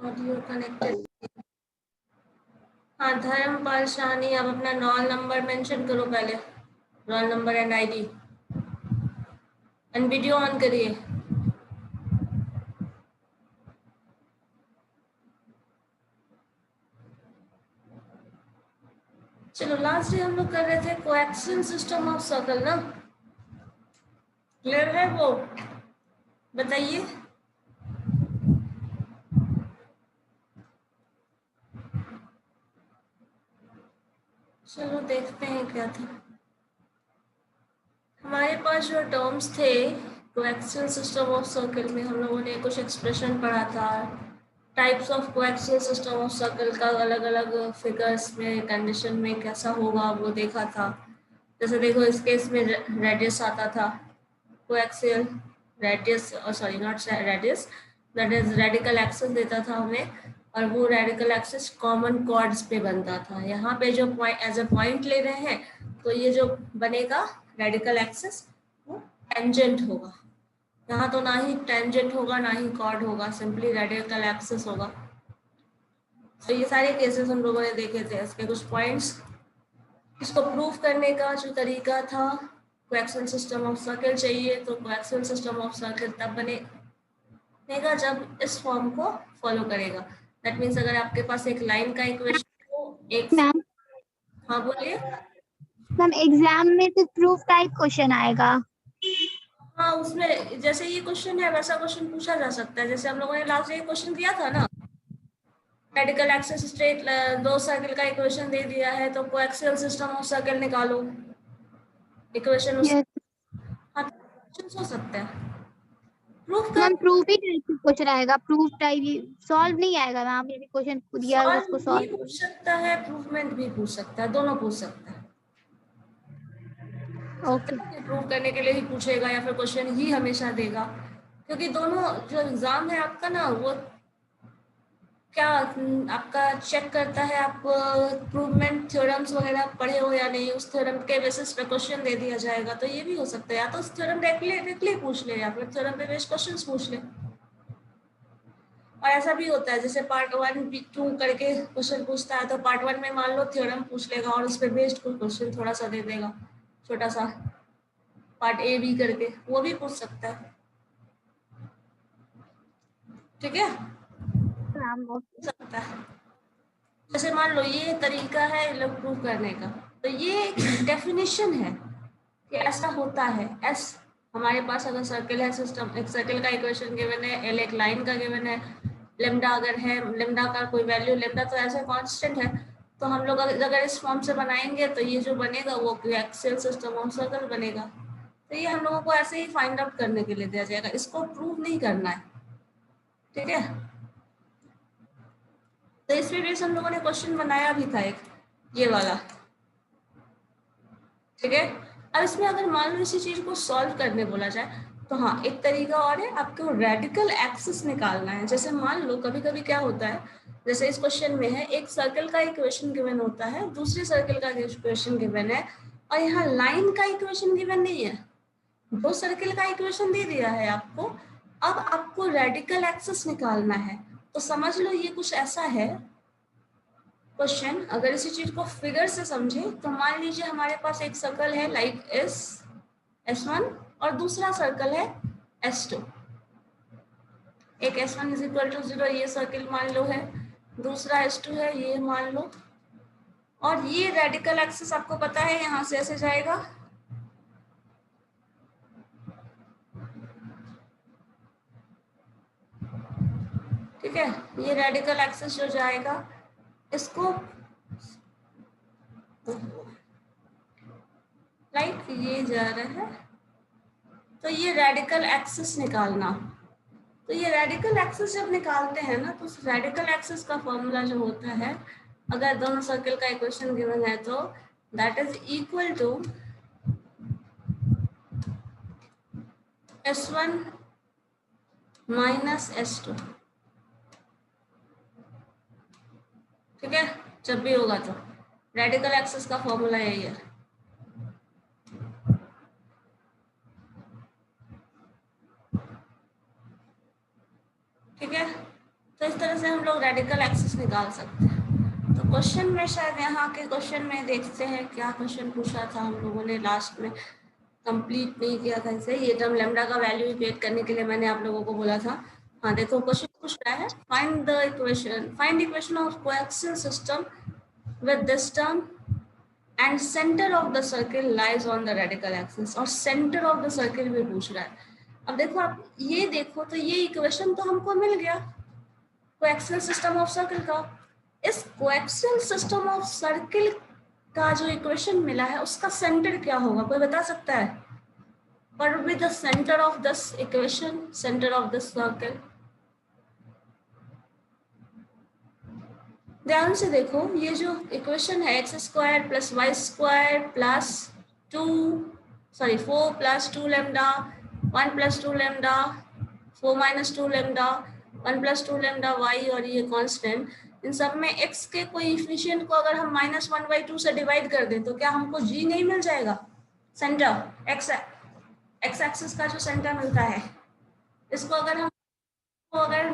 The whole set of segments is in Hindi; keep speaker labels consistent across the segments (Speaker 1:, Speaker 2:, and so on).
Speaker 1: Audio connected. हाँ धर्मपाल शानी, आप अपना रोल नंबर मेंशन करो पहले, roll number and ID, and video on करिए। चलो लास्ट डे हम लोग कर रहे थे कोएक्सियल सिस्टम ऑफ सर्कल ना, क्लियर है वो? बताइए। चलो देखते हैं क्या था हमारे पास जो टर्म्स थे कोएक्सियल सिस्टम ऑफ सर्कल में। हम लोगों ने कुछ एक्सप्रेशन पढ़ा था, types of coaxial system of circle का अलग अलग फिगर्स में कंडीशन में कैसा होगा वो देखा था। जैसे देखो इस केस में रेडियस आता था, coaxial radius, sorry not radius, that is radical axis देता था हमें, और वो रेडिकल एक्सिस कॉमन कॉर्ड्स पे बनता था। यहाँ पे जो पॉइंट एज अ पॉइंट ले रहे हैं, तो ये जो बनेगा रेडिकल एक्सिस वो टेंजेंट होगा। यहाँ तो ना ही टेंजेंट होगा ना ही कॉर्ड होगा, सिंपली रेडिकल एक्सिस होगा। तो ये सारे केसेस हम लोगों ने देखे थे, इसके कुछ पॉइंट्स। इसको प्रूव करने का जो तरीका था, कोएक्सियल सिस्टम ऑफ सर्कल चाहिए तो कोएक्सियल सिस्टम ऑफ सर्कल तब बनेगा जब इस फॉर्म को फॉलो करेगा। दैट मीन्स अगर आपके पास एक लाइन का इक्वेशन हो, एक,
Speaker 2: मैम
Speaker 1: हाँ बोलिए।
Speaker 2: मैम एग्जाम में तो प्रूफ टाइप क्वेश्चन आएगा।
Speaker 1: हाँ उसमें जैसे ये क्वेश्चन है वैसा क्वेश्चन पूछा जा सकता है। जैसे हम लोगों ने लास्ट ये क्वेश्चन दिया था ना, रेडिकल एक्सिस स्ट्रेट दो सर्कल का इक्वेशन दे दिया है तो कोएक्सियल सिस्टम ऑफ सर्कल निकालो, इक्वेशन उस,
Speaker 2: यस
Speaker 1: हाँ क्वेश्चन हो सकता है। प्रूफ
Speaker 2: मैम,
Speaker 1: कर
Speaker 2: प्रूफ ही टाइप क्वेश्चन आएगा, प्रूफ टाइप सॉल्व नहीं आएगा मैम। यदि क्वेश्चन दिया है
Speaker 1: सॉल्व
Speaker 2: उसको
Speaker 1: भी
Speaker 2: सॉल्व
Speaker 1: पूछ सकता है, प्रूवमेंट भी पूछ सकता है, दोनों पूछ सकता है।
Speaker 2: ओके।
Speaker 1: प्रूव करने के लिए ही पूछेगा या फिर क्वेश्चन ही हमेशा देगा, क्योंकि दोनों जो एग्जाम है आपका ना वो क्या आपका चेक करता है आप प्रूवमेंट थ्योरम्स वगैरह पढ़े हो या नहीं। उस थ्योरम के बेसिस पे क्वेश्चन दे दिया जाएगा, तो ये भी हो सकता है या तो उस थ्योरम डायरेक्टली पूछ ले या फिर थ्योरम पे बेस्ड क्वेश्चंस पूछ ले। और ऐसा भी होता है जैसे पार्ट 1 2 करके क्वेश्चन पूछता है, तो पार्ट 1 में मान लो थ्योरम पूछ लेगा और उस पर बेस्ड कोई क्वेश्चन थोड़ा सा दे देगा, छोटा सा पार्ट ए बी करके, वो भी पूछ सकता है। ठीक है,
Speaker 2: मैम
Speaker 1: सकता है। जैसे मान लो ये तरीका है लोग प्रूव करने का, तो ये एक डेफिनेशन है कि ऐसा होता है। एस हमारे पास अगर सर्कल है सिस्टम, एक सर्कल का इक्वेशन गिवन है, एल एक लाइन का गिवन है, लेमडा अगर है, लेमडा का कोई वैल्यू, लेमडा तो ऐसे कांस्टेंट है, तो हम लोग अगर इस फॉर्म से बनाएंगे तो ये जो बनेगा वो कोएक्सियल सिस्टम ऑफ सर्कल बनेगा। तो ये हम लोगों को ऐसे ही फाइंड आउट करने के लिए दिया जाएगा, इसको प्रूव नहीं करना है। ठीक है, तो इस पे बेस हम लोगों ने क्वेश्चन बनाया भी था एक, ये वाला। ठीक है, अब इसमें अगर मान लो इसी चीज को सॉल्व करने बोला जाए तो हाँ एक तरीका और है, आपको रेडिकल एक्सिस निकालना है। जैसे मान लो कभी कभी क्या होता है, जैसे इस क्वेश्चन में है एक सर्कल का इक्वेशन गिवन होता है, दूसरे सर्कल का इक्वेशन गिवन है, और यहाँ लाइन का इक्वेशन गिवन नहीं है, दो सर्कल का इक्वेशन दे दिया है आपको। अब आपको रेडिकल एक्सिस निकालना है, तो समझ लो ये कुछ ऐसा है क्वेश्चन। अगर इसी चीज को फिगर से समझे तो मान लीजिए हमारे पास एक सर्कल है लाइक S1 और दूसरा सर्कल है S2। एक S1 इज इक्वल टू 0 ये सर्कल मान लो है, दूसरा S2 है ये मान लो, और ये रेडिकल एक्सिस आपको पता है यहाँ से ऐसे जाएगा, ठीक है। ये रेडिकल एक्सिस जो जाएगा इसको लाइक ये जा रहा है, तो ये रेडिकल एक्सिस निकालना। तो ये रेडिकल एक्सिस जब निकालते हैं ना, तो उस रेडिकल एक्सिस का फॉर्मूला जो होता है, अगर दोनों सर्कल का इक्वेशन गिवन है तो that is equal to S1 minus S2। ठीक है, जब भी होगा तो रेडिकल एक्सिस का फॉर्मूला यही है। ठीक है, तो इस तरह से हम लोग रेडिकल एक्सिस निकाल सकते हैं। तो क्वेश्चन में शायद यहाँ के क्वेश्चन में देखते हैं क्या क्वेश्चन पूछा था हम लोगों ने लास्ट में कंप्लीट नहीं किया था इसे। ये टर्म लैम्डा का वैल्यू इक्वेट करने के लिए मैंने आप लोगों को बोला था। हाँ देखो क्वेश्चन पूछ रहा है find the equation of coaxial system with this term and centre of the circle lies on the radical axis. और सेंटर ऑफ द सर्किल भी पूछ रहा है। अब देखो आप ये देखो तो ये इक्वेशन तो हमको मिल गया कोएक्सियल सिस्टम ऑफ सर्किल का। इस कोएक्सियल सिस्टम ऑफ सर्किल का जो इक्वेशन मिला है उसका सेंटर क्या होगा, कोई बता सकता है? What would be the center of this equation, center of this circle? ध्यान से देखो ये जो इक्वेशन है x square plus Y square plus 4 plus 2 lambda 1 plus 2 lambda 4 minus 2 lambda 1 plus 2 lambda Y और ये कांस्टेंट, इन सब में x के कोएफिशिएंट को अगर हम -1/2 से डिवाइड कर दें तो क्या हमको g नहीं मिल जाएगा? सेंटर x एक्सिस का जो सेंटर मिलता है इसको अगर हम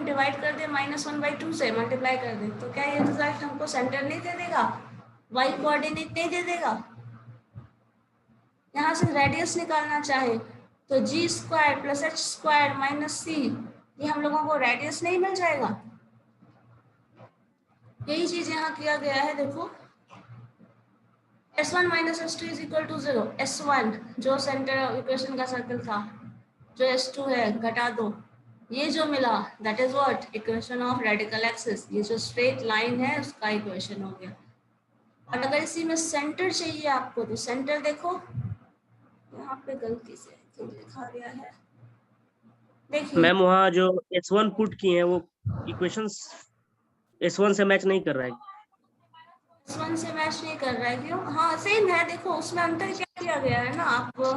Speaker 1: डिवाइड कर दें -1/2 से मल्टीप्लाई कर दें तो क्या ये रिजल्ट हमको सेंटर नहीं दे देगा, y कोऑर्डिनेट नहीं दे देगा? यहाँ से रेडियस निकालना चाहे तो g square plus h square minus c, ये हम लोगों को रेडियस नहीं मिल जाएगा? यही चीज यहाँ किया गया है। देखो S1 minus S2 is equal to 0। S1 जो सेंटर इक्वेशन का सर्कल था, जो S2 है घटा दो, ये जो मिला that is what equation of radical axis. ये जो स्ट्रेट लाइन है उसका इक्वेशन हो गया। और अगर इसी में सेंटर चाहिए आपको तो सेंटर देखो यहाँ पे गलती से लिखा गया है, देखिए
Speaker 3: मैम वहाँ जो S1 पुट किए हैं वो इक्वेशंस S1 से मैच नहीं कर रहा है।
Speaker 1: S1 से मैच नहीं कर रहा है क्यों? हाँ सेम है। देखो उसमें अंतर क्या किया गया है ना, आप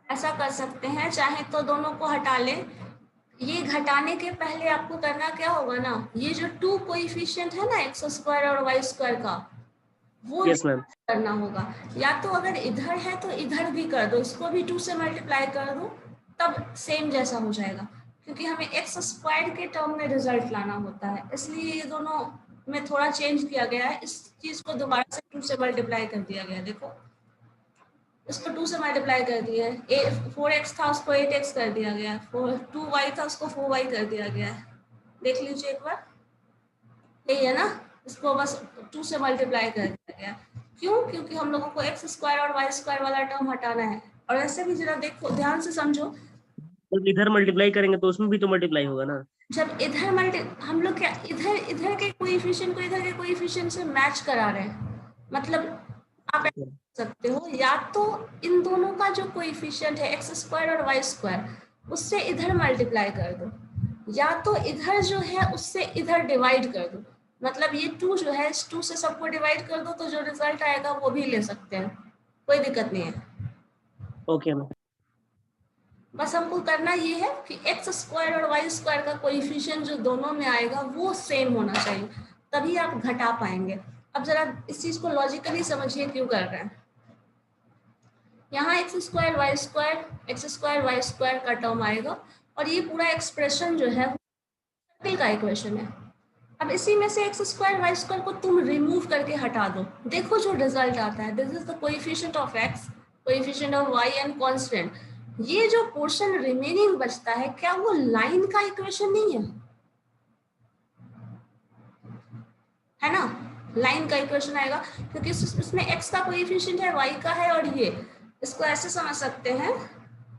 Speaker 1: ऐसा कर सकते हैं चाहे तो दोनों को हटा लें। ये घटाने के पहले आपको करना क्या होगा ना, ये जो 2 कोएफिशिएंट है ना x स्क्वायर और y स्क्वायर का, वो
Speaker 3: यस मैम
Speaker 1: करना होगा। या तो अगर इधर है तो इधर भी कर दो, इसको भी 2 से मल्टीप्लाई कर दो, तब सेम जैसा हो जाएगा। क्योंकि हमें x स्क्वायर के टर्म में रिजल्ट लाना होता है, इसलिए ये दोनों में थोड़ा चेंज किया गया है। इस चीज को दोबारा से 2 से मल्टीप्लाई कर दिया गया। देखो इसको 2 से मल्टीप्लाई कर दिया है। 4x था उसको 8x कर दिया गया, 2y था उसको 4y कर दिया गया है। देख लीजिए एक बार, यही है ना, इसको बस 2 से मल्टीप्लाई कर दिया गया। क्यों? क्योंकि हम लोगों को x स्क्वायर और y स्क्वायर वाला टर्म हटाना है। और ऐसे भी जरा देखो ध्यान से समझो,
Speaker 3: तो इधर मल्टीप्लाई करेंगे तो उसमें भी तो मल्टीप्लाई होगा ना।
Speaker 1: जब इधर हम लोग क्या इधर के कोएफिशिएंट को इधर के कोएफिशिएंट से मैच करा रहे हैं। मतलब आप सकते हो या तो इन दोनों का जो कोएफिशिएंट है x स्क्वायर और y स्क्वायर उससे इधर मल्टीप्लाई कर दो, या तो इधर जो है उससे इधर डिवाइड कर दो। मतलब ये 2 जो है इस 2 से सबको डिवाइड कर दो तो जो रिजल्ट आएगा वो भी ले सकते हैं, कोई दिक्कत नहीं है।
Speaker 3: Okay ma'am.
Speaker 1: बस हमको करना ये है कि x स्क्वायर और y स्क्वायर का कोएफिशिएंट जो दोनों में आएगा वो सेम होना चाहिए, तभी आप घटा पाएंगे। अब जरा इस चीज को लॉजिकली समझिए क्यों कर रहे हैं। यहाँ x स्क्वायर y स्क्वायर का टर्म आएगा और ये पूरा एक्सप्रेशन जो है सर्किल का इक्वेशन है। अब इसी में से x स्क्वायर y स्क्वायर को तुम रिमूव करके हटा दो, देखो जो रिजल्ट आता है। This is the coefficient of x, coefficient of y and constant. ये जो पोर्शन रिमेनिंग बचता है क्या वो लाइन का इक्वेशन नहीं है ना? लाइन का इक्वेशन आएगा क्योंकि इसमें x का कोएफिशिएंट है, y का है, और ये इसको ऐसे समझ सकते हैं।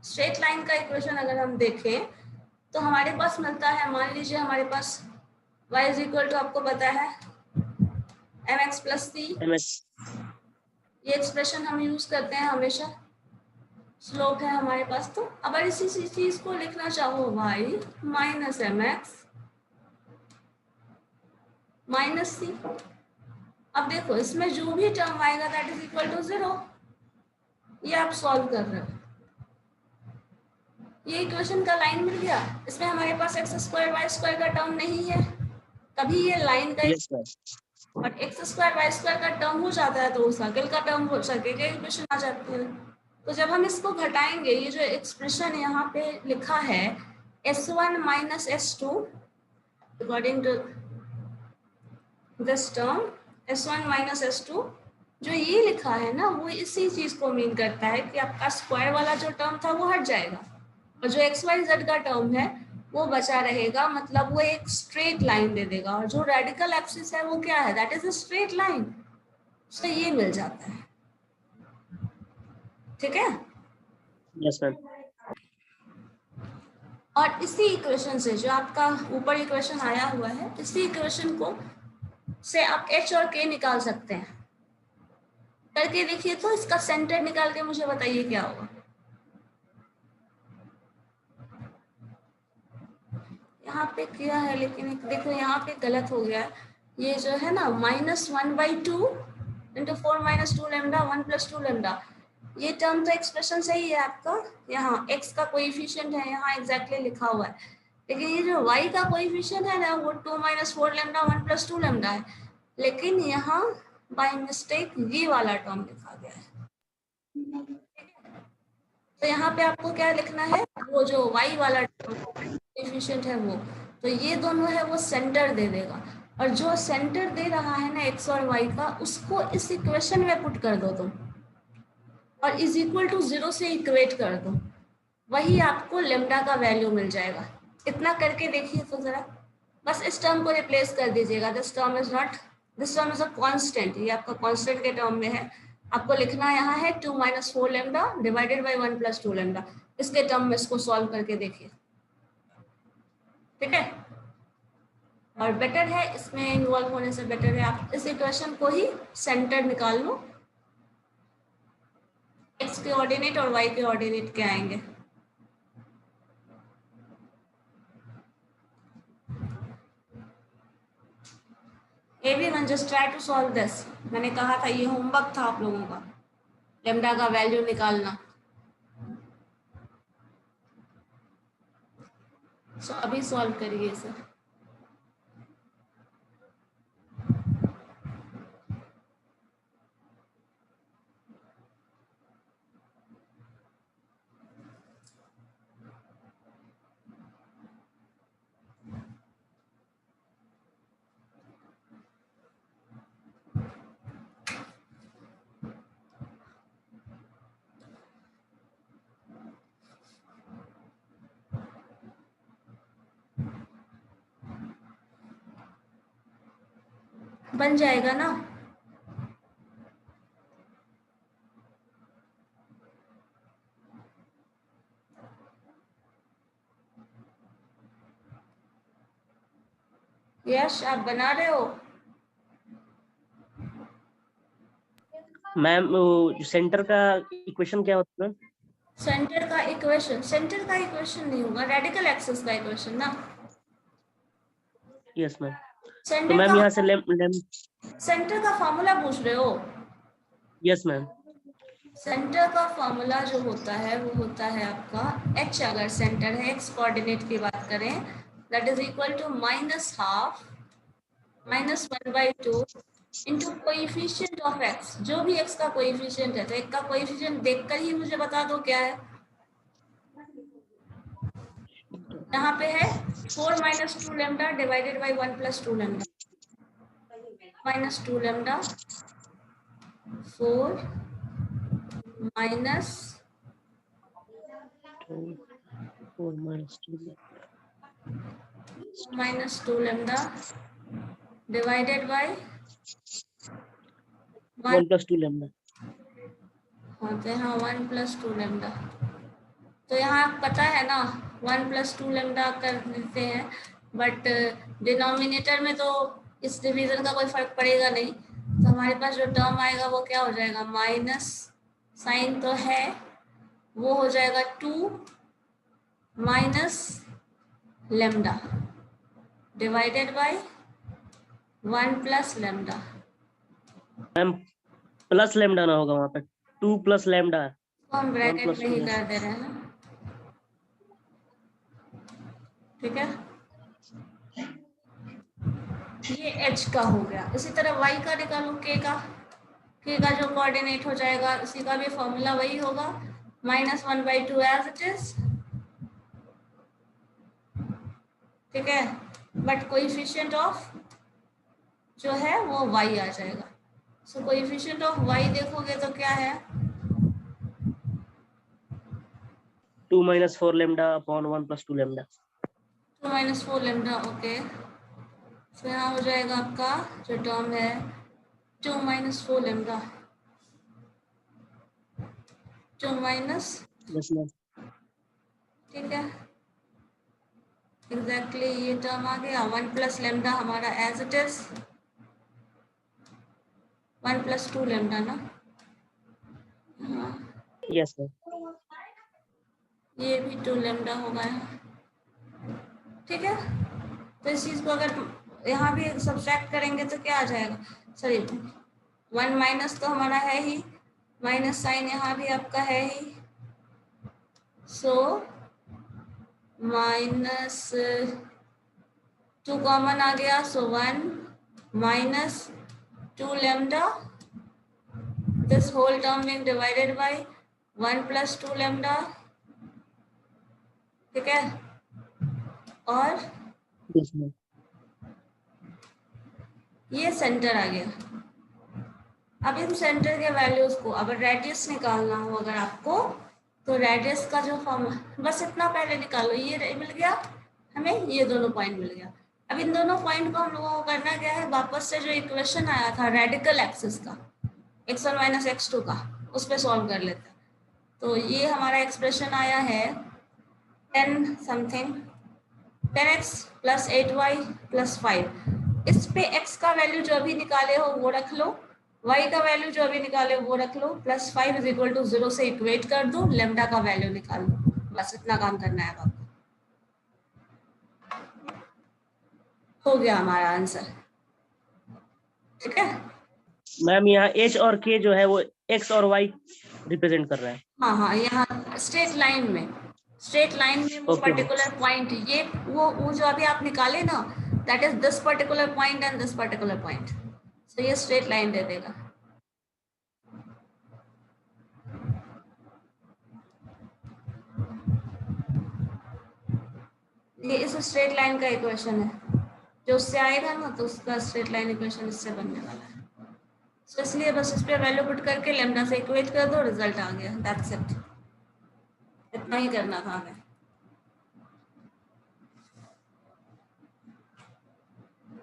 Speaker 1: स्ट्रेट लाइन का इक्वेशन अगर हम देखें तो हमारे पास मिलता है, मान लीजिए हमारे पास y इज इक्वल टू, आपको पता है mx प्लस c, ये एक्सप्रेशन हम यूज करते हैं हमेशा। स्लोप है हमारे पास, तो अगर इसी चीज को लिखना चाहो y minus mx minus c, अब देखो इसमें जो भी टर्म आएगा दैट इज इक्वल टू 0। ये आप सॉल्व कर रहे हो, ये इक्वेशन का लाइन मिल गया। इसमें हमारे पास x स्क्वायर y स्क्वायर का टर्म नहीं है, तभी ये लाइन का और x स्क्वायर y स्क्वायर का टर्म हो जाता है तो वो सर्किल का टर्म हो, सर्किल का इक्वेशन आ जाती है। तो जब हम इसको घटाएंगे, ये जो एक्सप्रेशन यहाँ पे लिखा है S1 minus S2 according to this term S1 minus S2, जो ये लिखा है ना वो इसी चीज को मीन करता है कि आपका स्क्वायर वाला जो टर्म था वो हट जाएगा और जो XYZ का टर्म है वो बचा रहेगा, मतलब वो एक स्ट्रेट लाइन दे देगा और जो रेडिकल एक्सिस है वो क्या है, that is a straight line, तो ये मिल जाता है। ठीक है,
Speaker 3: यस मैम।
Speaker 1: और इसी इक्वेशन से जो आपका ऊपर इक्वेशन आया हुआ है, इसी इक्वेशन को से आप H और K निकाल सकते हैं। करके देखिए तो इसका सेंटर निकाल के मुझे बताइए क्या होगा। यहाँ पे किया है लेकिन देखो यहाँ पे गलत हो गया है, ये जो है ना -1/2 इंटू 4 - 2 लेमडा 1 + 2 लेमडा, ये टर्म तो एक्सप्रेशन सही है आपका, यहाँ x का कोएफिशिएंट है यहाँ एग्जैक्टली लिखा हुआ है, लेकिन ये जो y का कोएफिशिएंट है ना वो 2 - 4 लेमडा 1 + 2 लेमडा है, लेकिन यहाँ बाय मिस्टेक ये वाला टर्म लिखा गया है। तो यहाँ पे आपको क्या लिखना है, वो जो y वाला कोएफिशिएंट है वो, तो ये दोनों है वो सेंटर दे देगा, और जो सेंटर दे रहा है ना x और y का, उसको इस इक्वेशन में पुट कर दो तुम और इज इक्वल टू 0 से इक्वेट कर दो, वही आपको लेमडा का वैल्यू मिल जाएगा। इतना करके देखिए तो जरा, बस इस टर्म को रिप्लेस कर दीजिएगा, this term is a constant, ये आपका कांस्टेंट के टर्म में है, आपको लिखना यहाँ है 2 - 4 लेमडा डिवाइडेड बाय 1 + 2 लेमडा, इसके टर्म में इसको सॉल्व करके देखिए। ठीक है, और बेटर है इसमें इन्वॉल्व होने से बेटर है आप इस इक्वेशन को ही सेंटर निकाल लो, x के ऑर्डिनेट और y के ऑर्डिनेट क्या आएंगे। Everyone just try to solve this, मैंने कहा था ये होमवर्क था आप लोगों का, लेमडा का वैल्यू निकालना। सो अभी सॉल्व करिए इसे। बन जाएगा ना, यश आप बना रहे हो।
Speaker 3: मैम सेंटर का इक्वेशन क्या होता है?
Speaker 1: सेंटर का इक्वेशन नहीं होगा, रेडिकल एक्सिस का इक्वेशन ना।
Speaker 3: Yes ma'am. तो
Speaker 1: सेंटर
Speaker 3: मैम
Speaker 1: का
Speaker 3: यहाँ से
Speaker 1: सेंटर का फॉर्मूला पूछ रहे हो।
Speaker 3: Yes ma'am.
Speaker 1: सेंटर का फॉर्मूला जो होता है वो होता है आपका h, अगर सेंटर है x कोऑर्डिनेट की बात करें, that is equal to -½ -1/2 into coefficient of x, जो भी x का कोएफिशिएंट है, तो एक का कोएफिशिएंट देखकर ही मुझे बता दो क्या है। यहाँ पे है 4 - 2 lambda divided by 1 + 2 lambda, -2 lambda 4 minus -2 lambda divided by
Speaker 3: 1 + 2 lambda
Speaker 1: होते हैं 1 + 2 लेमडा। तो यहाँ पता है ना 1 + 2 लेमडा कर देते हैं, बट डिनोमिनेटर में तो इस डिवीजन का कोई फर्क पड़ेगा नहीं, तो हमारे पास जो टर्म आएगा वो क्या हो जाएगा, माइनस साइन तो है, वो हो जाएगा 2 minus lambda divided by 1 + lambda.
Speaker 3: Ma'am plus lambda ना होगा वहाँ पे, 2 + लेमडा,
Speaker 1: तो हम
Speaker 3: 1
Speaker 1: ब्रैकेट
Speaker 3: +
Speaker 1: में ही
Speaker 3: 2।
Speaker 1: कर दे रहे हैं ना। ठीक है, ये h का हो गया। इसी तरह y का निकालो, k का जो कोऑर्डिनेट हो जाएगा उसी का भी फॉर्मूला वही होगा, -1/2 एज इट इज। ठीक है, बट कोएफिशिएंट ऑफ जो है वो y आ जाएगा। सो कोएफिशिएंट ऑफ y देखोगे तो क्या है,
Speaker 3: 2 minus 4 lambda upon 1 plus 2 lambda।
Speaker 1: 2 minus 4 lambda, okay. फिर यहाँ हो जाएगा आपका जो टर्म है 2 minus 4 lambda, 2 minus,
Speaker 3: yes ma'am.
Speaker 1: ठीक है, एग्जैक्टली ये टर्म आ गया। 1 plus lambda हमारा as it is 1 plus 2 lambda ना, हाँ
Speaker 3: यस मैम।
Speaker 1: ये भी 2 lambda हो गया, ठीक है। तो इस चीज को अगर यहाँ भी सब्ट्रैक्ट करेंगे तो क्या आ जाएगा, सॉरी 1 माइनस तो हमारा है ही, माइनस साइन यहाँ भी आपका है ही, सो माइनस 2 कॉमन आ गया, सो 1 minus 2 lambda, this whole term being divided by 1 plus 2 lambda, ठीक है। और
Speaker 3: यस मैम।
Speaker 1: ये सेंटर आ गया। अब इन सेंटर के वैल्यूज को अगर रेडियस निकालना हो अगर आपको, तो रेडियस का जो फॉर्मूला बस इतना पहले निकालो, ये मिल गया हमें, ये दोनों पॉइंट मिल गया। अब इन दोनों पॉइंट को हम लोगों को करना क्या है, वापस से जो इक्वेशन आया था रेडिकल एक्सिस का x1 माइनस x2 का, उस पर सॉल्व कर लेते हैं। तो ये हमारा एक्सप्रेशन आया है 10 something 10x plus 8y plus 5। इस पे x का वैल्यू जो अभी निकाले हो वो रख लो, y का वैल्यू जो अभी निकाले हो वो रख लो, प्लस 5 इज इक्वल टू 0 से इक्वेट कर दो, लेमडा का वैल्यू निकाल लो। बस इतना काम करना है आपको, हो गया हमारा आंसर, ठीक है।
Speaker 3: मैम यहाँ h और k जो है वो x और y रिप्रेजेंट कर रहा है।
Speaker 1: हाँ हाँ, यहाँ स्ट्रेट लाइन में वो
Speaker 3: Okay,
Speaker 1: पर्टिकुलर पॉइंट, ये वो जो अभी आप निकाले ना, that is this particular point and this particular point, तो ये स्ट्रेट लाइन दे देगा। ये इस स्ट्रेट लाइन का इक्वेशन है, जो उससे आएगा ना तो उसका स्ट्रेट लाइन इक्वेशन इससे बनने वाला है। तो इसलिए बस इस पे वैल्यू पुट करके लेमडा से इक्वेट कर दो, रिजल्ट आ गया, दैट्स इट। इतना ही करना था हमें।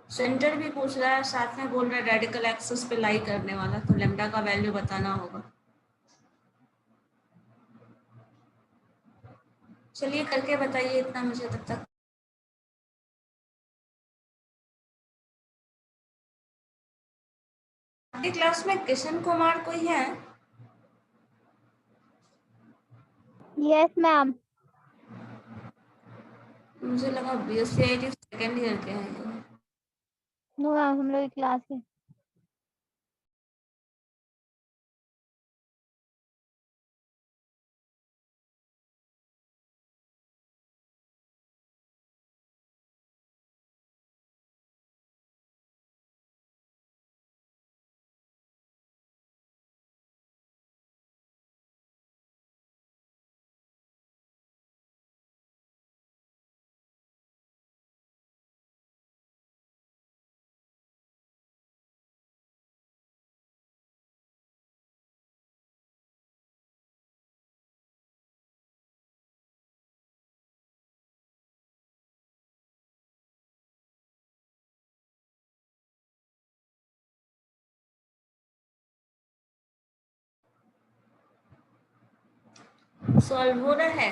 Speaker 1: सेंटर भी पूछ रहा है, साथ में बोल रहा है रेडिकल एक्सिस पे लाई करने वाला, तो लेमडा का वैल्यू बताना होगा। चलिए करके बताइए इतना मुझे तब तक। आपकी क्लास में किशन कुमार कोई है?
Speaker 2: Yes ma'am.
Speaker 1: मुझे लगा बीएससी आईटी सेकेंड ईयर के हैं।
Speaker 2: नो मैम, हम लोग की क्लास है। सॉल्व हो रहा है?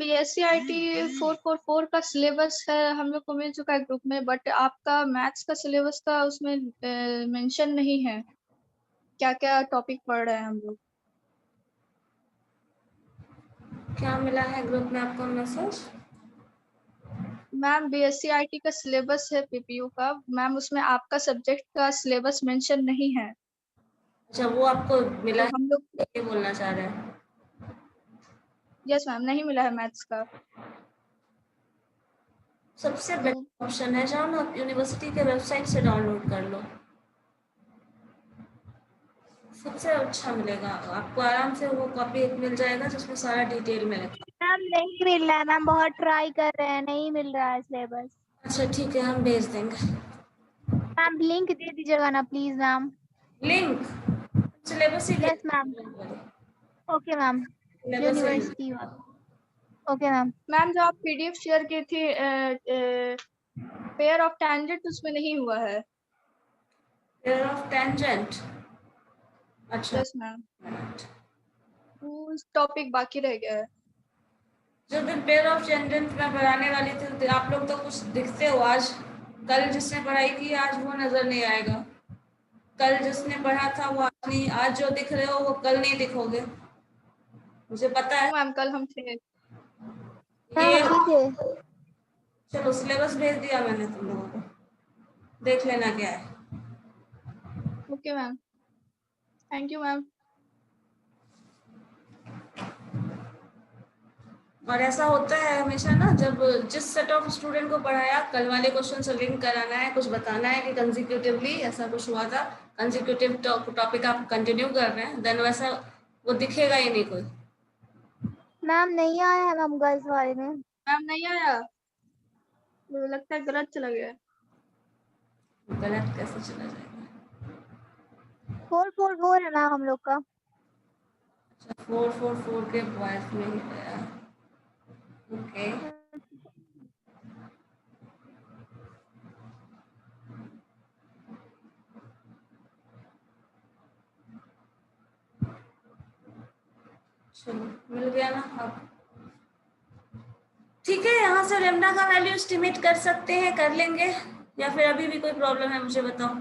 Speaker 4: बीएससी आईटी 444 का सिलेबस है, हम लोग को मिल चुका है ग्रुप में, बट आपका मैथ्स का सिलेबस का उसमें मेंशन नहीं है, क्या क्या टॉपिक पढ़ रहे हैं हम लोग।
Speaker 1: क्या मिला है ग्रुप में आपको मैसेज?
Speaker 4: मैम बीएससी आईटी का सिलेबस है पीपीयू का, मैम उसमें आपका सब्जेक्ट का सिलेबस मेंशन नहीं है।
Speaker 1: अच्छा, वो आपको मिला
Speaker 4: तो
Speaker 1: है,
Speaker 4: हम लोग,
Speaker 1: ये बोलना चाह रहे हैं?
Speaker 4: यस मैम, नहीं मिला है मैथ्स का।
Speaker 1: सबसे
Speaker 4: तो
Speaker 1: बेस्ट ऑप्शन है, जाओ ना आप यूनिवर्सिटी के वेबसाइट से डाउनलोड कर लो, सबसे अच्छा मिलेगा आपको। आराम से वो कॉपी एक मिल जाएगा जिसमें सारा डिटेल मिलेगा।
Speaker 2: मैम नहीं मिल रहा है मैम, बहुत ट्राई कर रहे हैं, नहीं मिल रहा है सिलेबस।
Speaker 1: अच्छा ठीक है, हम भेज देंगे
Speaker 2: मैम लिंक दे दीजिएगा ना please ma'am.
Speaker 1: Link. Syllabus he
Speaker 2: yes ma'am, okay ma'am,
Speaker 1: syllabus he
Speaker 2: university okay ma'am.
Speaker 4: Ma'am जो आप पीडीएफ शेयर की थी पेयर ऑफ टेंजेंट, उसमें नहीं हुआ है।
Speaker 1: पेयर ऑफ टेंजेंट, अच्छा
Speaker 4: यस मैम, वो टॉपिक बाकी रह गया है।
Speaker 1: जो दिन पेयर ऑफ टेंजेंट मैं पढ़ाने वाली थी, तो आप लोग तो कुछ दिखते हो, आज कल जिसने पढ़ाई की आज वो नजर नहीं आएगा, कल जिसने पढ़ा था वो आज नहीं, आज जो दिख रहे हो वो कल नहीं दिखोगे, मुझे पता है।
Speaker 4: मैम कल हम थे।
Speaker 2: हाँ
Speaker 1: ये
Speaker 2: ठीक है।
Speaker 1: चलो सिलेबस भेज दिया मैंने तुम लोगों को, देख लेना क्या है।
Speaker 4: Okay ma'am, thank you ma'am.
Speaker 1: और ऐसा होता है हमेशा ना, जब जिस सेट ऑफ स्टूडेंट को पढ़ाया कल वाले क्वेश्चन से लिंक कराना है, कुछ बताना है कि कंसेक्यूटिवली ऐसा कुछ हुआ था, कंसेक्यूटिव टॉपिक आप कंटिन्यू कर रहे हैं, देन वैसा वो दिखेगा ही नहीं कोई।
Speaker 2: मैम नहीं आया है मैम गर्ल्स वाले में।
Speaker 4: मैम नहीं आया, मुझे लगता है गलत चला गया।
Speaker 1: गलत कैसे चला जाएगा?
Speaker 2: 444 है मैम हम लोग का।
Speaker 1: अच्छा 444 के बॉयज में ही गया, ओके। चलो मिल गया ना अब, ठीक है। यहाँ से लेमडा का वैल्यू एस्टिमेट कर सकते हैं, कर लेंगे, या फिर अभी भी कोई प्रॉब्लम है मुझे बताओ।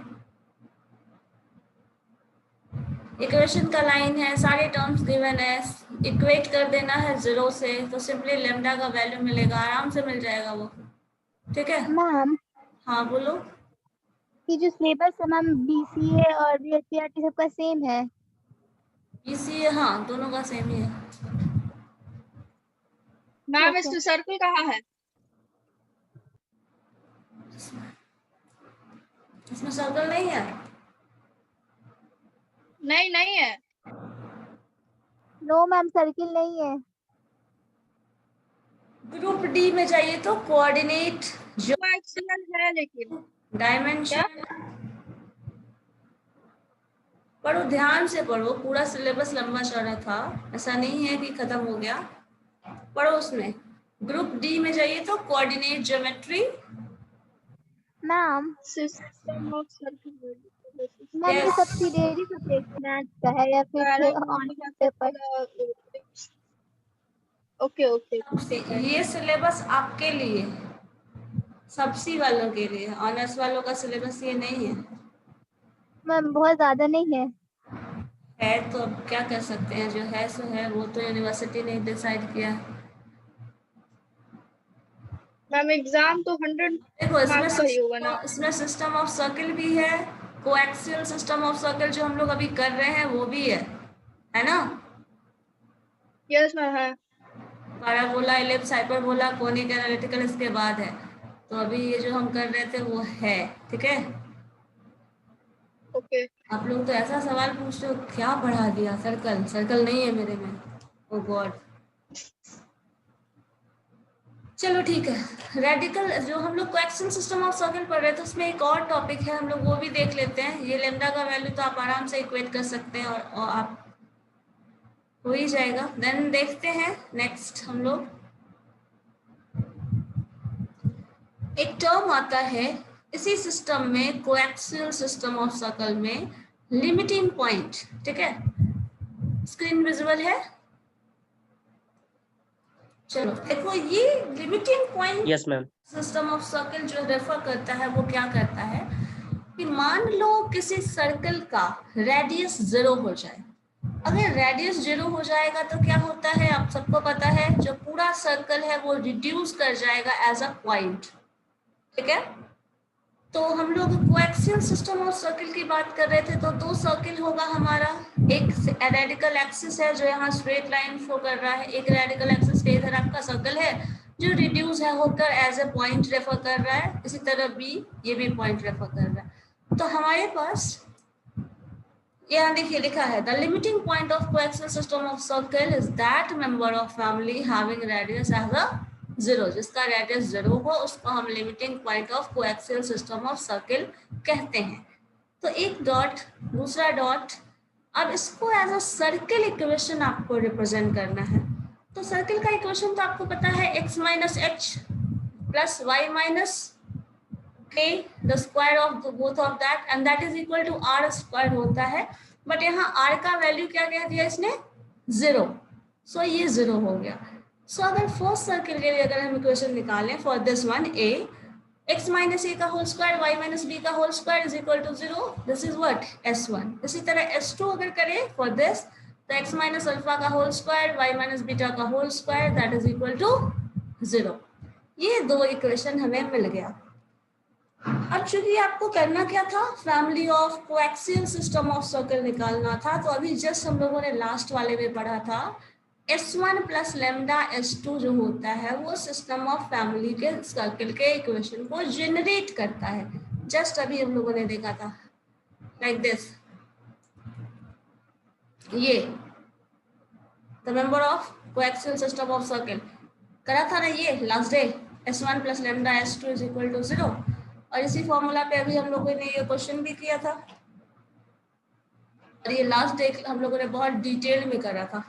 Speaker 1: इक्वेशन का लाइन है, सारे टर्म्स गिवन है, इक्वेट कर देना है 0 से, तो सिंपली लेमडा का वैल्यू मिलेगा, आराम से मिल जाएगा वो, ठीक है।
Speaker 2: मैम
Speaker 1: हाँ बोलो।
Speaker 2: ये जो सिलेबस है मैम बीसीए और बीएससीआरटी सबका सेम है।
Speaker 1: बीसीए हाँ दोनों का सेम ही है।
Speaker 4: मैम इसमें सर्कल कहाँ है?
Speaker 1: इसमें सर्कल नहीं है?
Speaker 4: नहीं नहीं है।
Speaker 2: नो मैम सर्किल नहीं है।
Speaker 1: ग्रुप डी में जाइए तो कोऑर्डिनेट जो
Speaker 4: एक्सीएल है लेकिन
Speaker 1: डायमेंशन, पढ़ो ध्यान से पढ़ो, पूरा सिलेबस लंबा चौड़ा था, ऐसा नहीं है कि खत्म हो गया, पढ़ो उसमें। ग्रुप डी में जाइए तो coordinate geometry.
Speaker 2: Ma'am
Speaker 4: system of circle.
Speaker 2: Ma'am ये सब्सिडियरी सब्जेक्ट मैथ्स का है या फिर ऑनलाइन पेपर?
Speaker 4: Okay okay.
Speaker 1: ये सिलेबस आपके लिए, सब्सी वालों के लिए, ऑनर्स वालों का सिलेबस ये नहीं है।
Speaker 2: मैम बहुत ज्यादा नहीं है।
Speaker 1: तो अब क्या कर सकते हैं, जो है सो है, वो तो यूनिवर्सिटी ने डिसाइड किया।
Speaker 4: मैम एग्जाम तो 100
Speaker 1: देखो
Speaker 4: मार्क्स का ही होगा ना?
Speaker 1: इसमें सिस्टम ऑफ सर्किल भी है, कोएक्सियल सिस्टम ऑफ सर्किल जो हम लोग अभी कर रहे हैं वो भी है ना।
Speaker 4: यस मैम है।
Speaker 1: Parabola, ellipse, hyperbola, conic, analytical इसके बाद है, तो अभी ये जो हम कर रहे थे वो है, ठीक है।
Speaker 4: ओके।
Speaker 1: आप लोग तो ऐसा सवाल पूछते हो, क्या पढ़ा दिया, सर्कल सर्कल नहीं है मेरे में, ओ गॉड। चलो ठीक है, रेडिकल जो हम लोग कोएक्सियल सिस्टम ऑफ सर्किल पढ़ रहे थे उसमें एक और टॉपिक है, हम लोग वो भी देख लेते हैं। ये लेमडा का वैल्यू तो आप आराम से इक्वेट कर सकते हैं, और आप हो ही जाएगा। देन देखते हैं नेक्स्ट, हम लोग एक टर्म आता है इसी सिस्टम में, कोएक्सियल सिस्टम ऑफ सर्कल में, लिमिटिंग पॉइंट, ठीक है। स्क्रीन विजुअल है? चलो देखो, ये limiting point
Speaker 3: yes ma'am.
Speaker 1: System of circle जो रेफर करता है वो क्या करता है कि मान लो किसी सर्कल का रेडियस 0 हो जाए। अगर रेडियस 0 हो जाएगा तो क्या होता है, आप सबको पता है, जो पूरा सर्कल है वो रिड्यूस कर जाएगा एज अ पॉइंट। ठीक है, तो हम लोग कोएक्सियल सिस्टम ऑफ सर्कल की बात कर रहे थे, तो दो सर्कल होगा हमारा। एक रेडिकल एक्सिस है जो यहाँ स्ट्रेट लाइन शो कर रहा है, एक रेडिकल एक्सिस के इधर आपका सर्कल है जो रिड्यूस है होकर एज ए पॉइंट रेफर कर रहा है। इसी तरह बी, ये भी पॉइंट रेफर कर रहा है। तो हमारे पास यहाँ देखिए लिखा है, the limiting point of coaxial system of circle is that member of family having radius as a 0। जिसका रेडियस 0 हो उसको हम limiting point of coaxial system of circle कहते हैं। तो एक डॉट, दूसरा डॉट। अब इसको एज अ सर्कल इक्वेशन आपको रिप्रेजेंट करना है। तो सर्कल का इक्वेशन तो आपको पता है, x minus H plus Y minus k the square of both of that and that is equal to r square होता है। बट यहाँ r का वैल्यू क्या कह दिया इसने, 0। सो ये 0 हो गया। सो अगर फर्स्ट सर्कल के लिए अगर हम इक्वेशन निकालें for this one, a x minus A का whole square y minus B का whole square is equal to 0, this is what s1। इसी तरह s2 अगर करें फॉर दिस, तो x माइनस अल्फा का whole square y minus beta का whole square that is equal to 0। ये दो इक्वेशन हमें मिल गया। अब चूंकि आपको करना क्या था, family of coaxial system of circle निकालना था। तो अभी जस्ट हम लोगों ने लास्ट वाले में पढ़ा था, S1 प्लस लेमडा S2 जो होता है वो सिस्टम ऑफ फैमिली के सर्कल के इक्वेशन को जनरेट करता है। जस्ट अभी हम लोगों ने देखा था लाइक दिस, ये the member of coaxial system of circle करा था ना ये last day, S1 plus lambda S2 is equal to 0। और इसी फॉर्मूला पे अभी हम लोगों ने ये क्वेश्चन भी किया था और ये लास्ट डे हम लोगों ने बहुत डिटेल में करा था,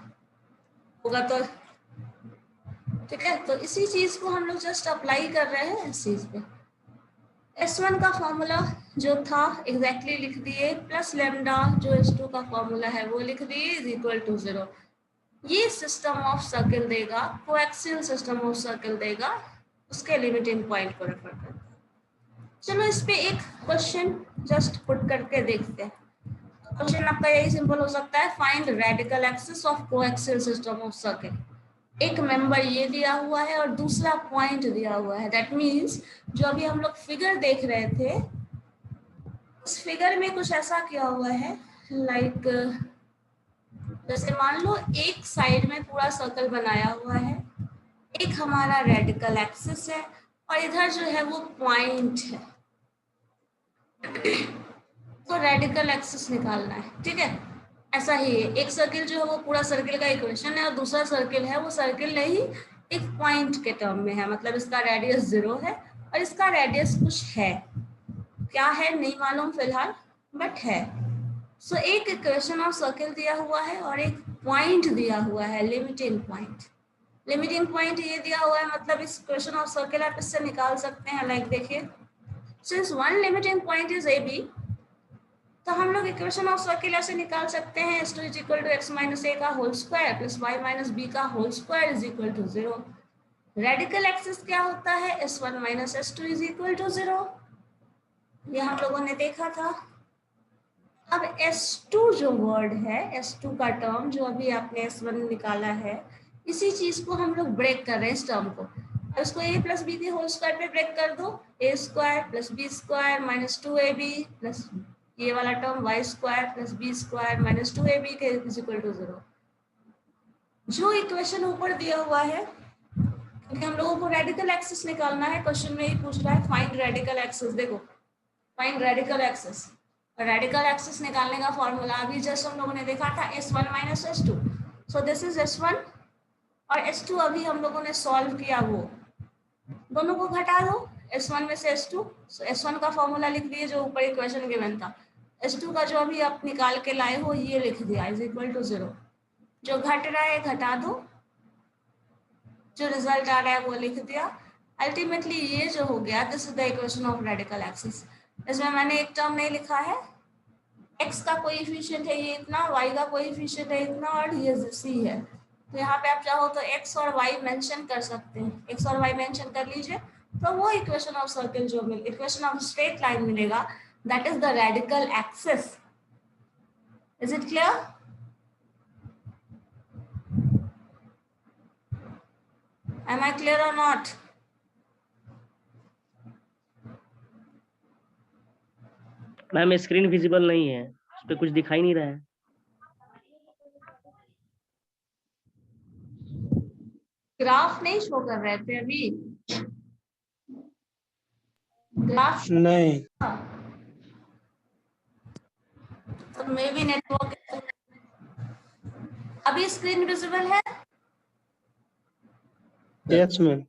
Speaker 1: होगा तो ठीक है। तो इसी चीज को हम लोग जस्ट अप्लाई कर रहे हैं इस चीज पे। S1 का फॉर्मूला जो था एग्जैक्टली लिख दिए, प्लस लेमडा जो S2 का फॉर्मूला है वो लिख दिए, इज इक्वल टू 0। ये सिस्टम ऑफ सर्कल देगा, कोएक्सियल सिस्टम ऑफ सर्कल देगा, उसके लिमिटिंग पॉइंट को रेफर करता है। चलो इस पे एक क्वेश्चन जस्ट पुट करके देखते हैं। क्वेश्चन आपका यही सिंपल हो सकता है, find radical axis of coaxial system of circle. एक मेंबर ये दिया हुआ है और दूसरा पॉइंट दिया हुआ है। दैट मींस जो अभी हम लोग फिगर देख रहे थे, इस फिगर में कुछ ऐसा किया हुआ है लाइक जैसे मान लो एक साइड में पूरा सर्कल बनाया हुआ है, एक हमारा रेडिकल एक्सिस है और इधर जो है वो पॉइंट है। तो रेडिकल एक्सिस निकालना है, ठीक है। ऐसा ही है, एक सर्किल जो है वो पूरा सर्किल का इक्वेशन है और दूसरा सर्किल है वो सर्किल नहीं एक पॉइंट के टर्म में है, मतलब इसका रेडियस 0 है और इसका रेडियस कुछ है, क्या है नहीं मालूम फिलहाल बट है। सो एक इक्वेशन ऑफ सर्किल दिया हुआ है और एक पॉइंट दिया हुआ है, लिमिटिंग पॉइंट। लिमिटिंग पॉइंट ये दिया हुआ है, मतलब इस इक्वेशन ऑफ सर्किल आप इससे निकाल सकते हैं। लाइक देखिए, since one limiting point is AB, तो हम लोग इक्वेशन ऑफ सर्किल ऐसे निकाल सकते हैं, S2 is equal to x minus A का whole square plus y minus B का whole square is equal to 0। Radical axis क्या होता है, S1 minus S2 is equal to 0। ये हम लोगों ने देखा था। अब S2 जो वर्ड है, S2 का टर्म जो अभी आपने S1 निकाला है, इसी चीज को हम लोग ब्रेक कर रहे हैं इस टर्म को। इसको a प्लस बी के होल स्क्वायर पे ब्रेक कर दो, a square plus B square minus 2ab plus ये वाला term y square plus B square minus 2ab के इज इक्वल टू 0। जो इक्वेशन ऊपर दिया हुआ है, क्योंकि हम लोगों को रेडिकल एक्सिस निकालना है, क्वेश्चन में ही पूछ रहा है फाइंड रेडिकल एक्सिस। देखो find radical axis, radical axis निकालने का फॉर्मूला अभी जस्ट हम लोगों ने देखा था, S1 minus S2। So this is S1 और S2 अभी हम लोगों ने सॉल्व किया, वो दोनों को घटा दो S1 में से S2। सो S1 का फॉर्मूला लिख दिए जो ऊपर इक्वेशन गिवन था, S2 का जो अभी आप निकाल के लाए हो ये लिख दिया इज इक्वल टू 0। जो घट रहा है घटा दो, जो रिजल्ट आ रहा है वो लिख दिया। अल्टीमेटली ये जो हो गया, this is the equation of radical axis. इसमें मैंने एक टर्म नहीं लिखा है, x का कोएफिशिएंट है ये इतना, y का कोएफिशिएंट है इतना और ये c है। तो यहाँ पे आप चाहो तो x और y मेंशन कर सकते हैं, x और y मेंशन कर लीजिए, तो वो इक्वेशन ऑफ सर्कल जो इक्वेशन ऑफ स्ट्रेट लाइन मिलेगा, that is the radical axis. Is it clear? Am I clear or not?
Speaker 3: Ma'am screen visible नहीं है, उस पे कुछ दिखाई नहीं रहा है।
Speaker 1: ग्राफ नहीं शो कर रहे थे अभी? ग्राफ
Speaker 5: नहीं।
Speaker 1: तो मे बी नेटवर्क। अभी स्क्रीन विजिबल है?
Speaker 5: Yes ma'am.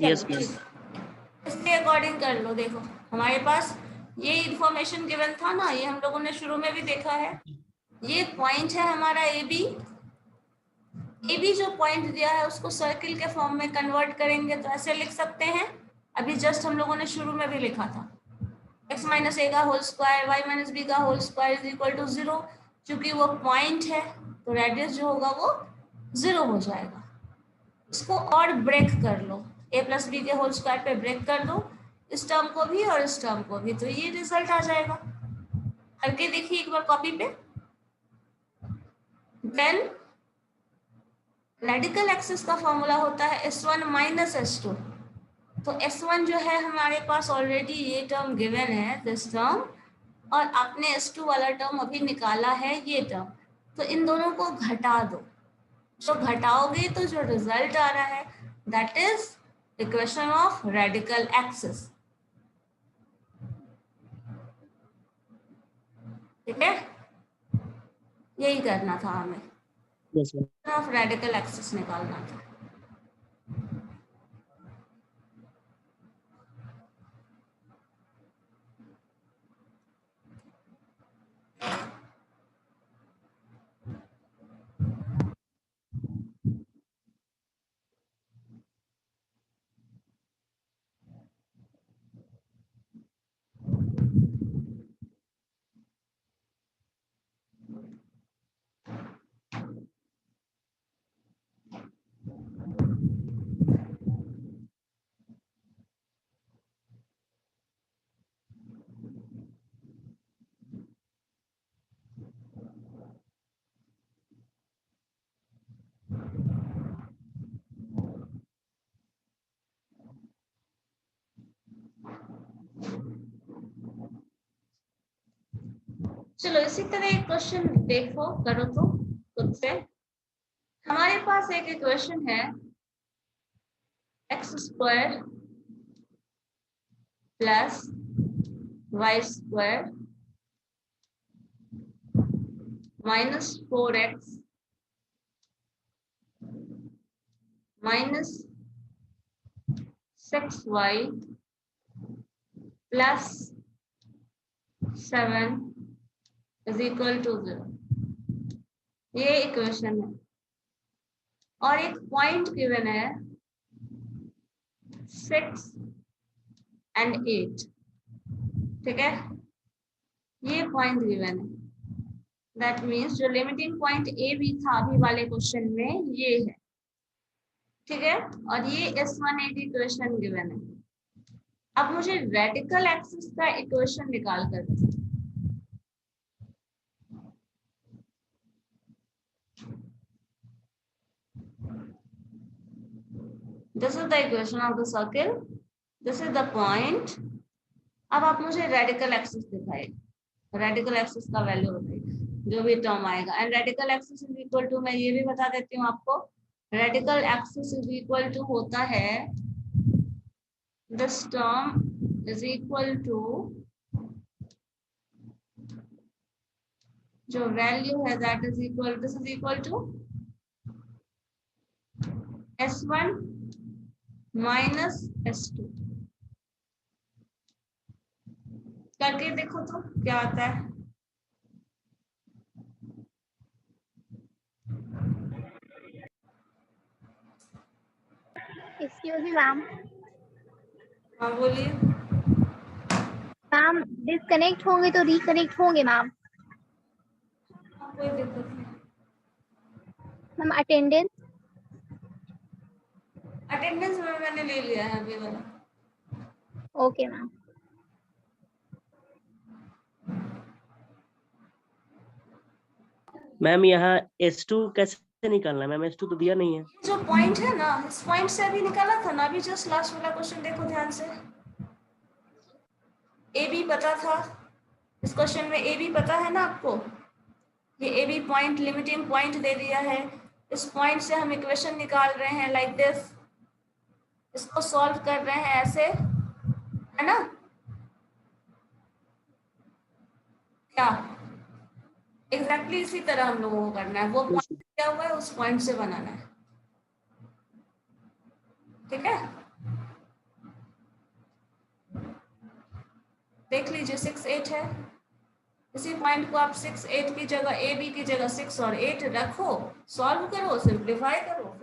Speaker 3: यस
Speaker 1: चलो,
Speaker 3: मैम।
Speaker 1: ठीक। इसके अकॉर्डिंग कर लो। देखो हमारे पास ये इंफॉर्मेशन गिवन था ना, ये हम लोगों ने शुरू में भी देखा है। ये पॉइंट है हमारा ए बी। ए बी जो पॉइंट दिया है उसको सर्किल के फॉर्म में कन्वर्ट करेंगे तो ऐसे लिख सकते हैं, अभी जस्ट हम लोगों ने शुरू में भी लिखा था, x माइनस ए का whole square y minus B का whole square is equal to 0। क्योंकि वो पॉइंट है तो रेडियस जो होगा वो 0 हो जाएगा। इसको और ब्रेक कर लो, a प्लस बी के होल स्क्वायर पे ब्रेक कर दो, इस टर्म को भी और इस टर्म को भी, तो ये रिजल्ट आ जाएगा। करके देखिए एक बार कॉपी पे। देन रेडिकल एक्सिस का फॉर्मूला होता है S1 माइनस S2। तो S1 जो है हमारे पास ऑलरेडी ये टर्म गिवन है, दिस टर्म, और आपने S2 वाला टर्म अभी निकाला है ये टर्म, तो इन दोनों को घटा दो। जो घटाओगे तो जो रिजल्ट आ रहा है that is equation of radical axis. ठीक है, यही करना था हमें,
Speaker 3: yes ma'am.
Speaker 1: Of radical axis निकालना था। चलो इसी तरह एक क्वेश्चन देखो, करो तो खुद से। हमारे पास एक इक्वेशन है X square plus Y square minus 4x minus 6y plus 7 is equal to 0। ये इक्वेशन है और एक पॉइंट गिवन है 6 and 8। ठीक है, ये पॉइंट गिवन है, दैट मीन्स जो लिमिटिंग पॉइंट ए भी था अभी वाले क्वेश्चन में ये है। ठीक है, और ये S1 इक्वेशन गिवन है। अब मुझे रेडिकल एक्सिस का इक्वेशन निकाल कर दो। This is the equation of the circle. This is the point. अब आप मुझे रेडिकल एक्सिस दिखाइए, रेडिकल एक्सिस का वैल्यू बताइए जो भी टर्म आएगा। And radical axis is equal to, मैं ये भी बता देती हूँ आपको, radical axis is equal to होता है this term is equal to जो वैल्यू है that is equal, this is equal to S1 minus S2। करके देखो तो क्या आता है।
Speaker 2: Excuse me ma'am.
Speaker 1: हाँ बोलिए।
Speaker 2: मैम डिस्कनेक्ट होंगे तो रिकनेक्ट होंगे मैम।
Speaker 1: कोई दिक्कत नहीं।
Speaker 2: Ma'am attendance.
Speaker 1: अटेंडेंस में मैंने ले लिया है अभी वाला।
Speaker 2: Okay ma'am.
Speaker 3: मैम यहाँ S2 कैसे निकालना है? मैम S2 तो दिया नहीं है।
Speaker 1: जो पॉइंट है ना, इस पॉइंट से अभी निकाला था ना, अभी जस्ट लास्ट वाला क्वेश्चन देखो ध्यान से। ए बी पता था, इस क्वेश्चन में ए बी पता है ना आपको, ये A B point limiting point दे दिया है, इस पॉइंट से हम इक्वेशन निकाल रहे हैं लाइक दिस, इसको सॉल्व कर रहे हैं ऐसे, है ना? क्या एग्जैक्टली इसी तरह हम लोगों को करना है, वो पॉइंट दिया हुआ है उस पॉइंट से बनाना है, ठीक है? देख लीजिए 6 8 है, इसी पॉइंट को आप 6 8 की जगह, ए बी की जगह 6 और 8 रखो, सॉल्व करो, सिंप्लीफाई करो,